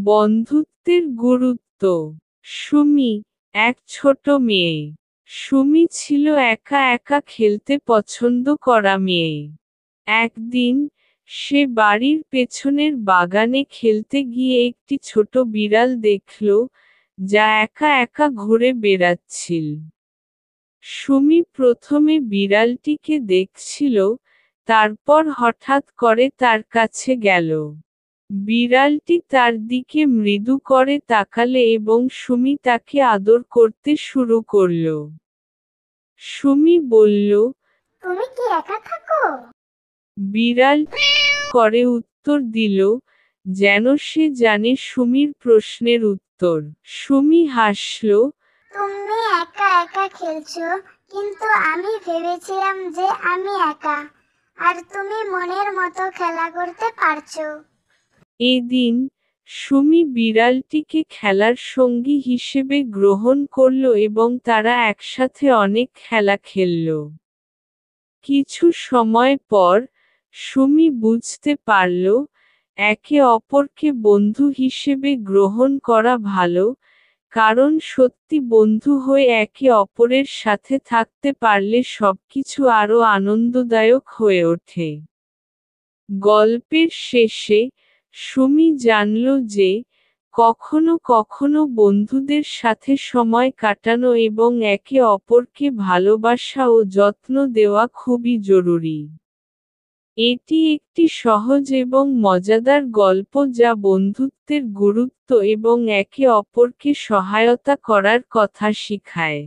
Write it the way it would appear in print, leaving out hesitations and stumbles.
বন্ধুত্বের গুরুত্ব। সুমি, এক ছোট মেয়ে। সুমি ছিল একা একা খেলতে পছন্দ করা মেয়ে। একদিন, সে বাড়ির পেছনের বাগানে খেলতে গিয়ে একটি ছোট বিড়াল দেখল, যা একা একা ঘুরে বেড়াচ্ছিল। সুমি প্রথমে বিড়ালটিকে দেখছিল, তারপর হঠাৎ করে তার কাছে গেল। বিড়ালটি তার দিকে মৃদু করে তাকালে এবং সুমি তাকে আদর করতে শুরু করল। সুমি বলল, তুমি কি একা থাকো? বিড়ালটি করে উত্তর দিল, যেন সে জানে সুমির প্রশ্নের উত্তর। সুমি হাসল, তুমি একা একা খেলছো, কিন্তু আমি ভেবেছিলাম যে আমি একা, আর তুমি মনের মতো খেলা করতে পারছো। এদিন, সুমি বিড়ালটিকে খেলার সঙ্গী হিসেবে গ্রহণ করল এবং তারা একসাথে অনেক খেলা খেলল। কিছু সময় পর, সুমি বুঝতে পারল, একে অপরকে বন্ধু হিসেবে গ্রহণ করা ভালো, কারণ সত্যি বন্ধু হয়ে একে অপরের সাথে থাকতে পারলে সবকিছু আরও আনন্দদায়ক হয়ে ওঠে। গল্পের শেষে, সুমি জানল যে, কখনো কখনো বন্ধুদের সাথে সময় কাটানো এবং একে অপরকে ভালোবাসা ও যত্ন দেওয়া খুবই জরুরি। এটি একটি সহজ এবং মজাদার গল্প যা বন্ধুত্বের গুরুত্ব এবং একে অপরকে সহায়তা করার কথা শিখায়।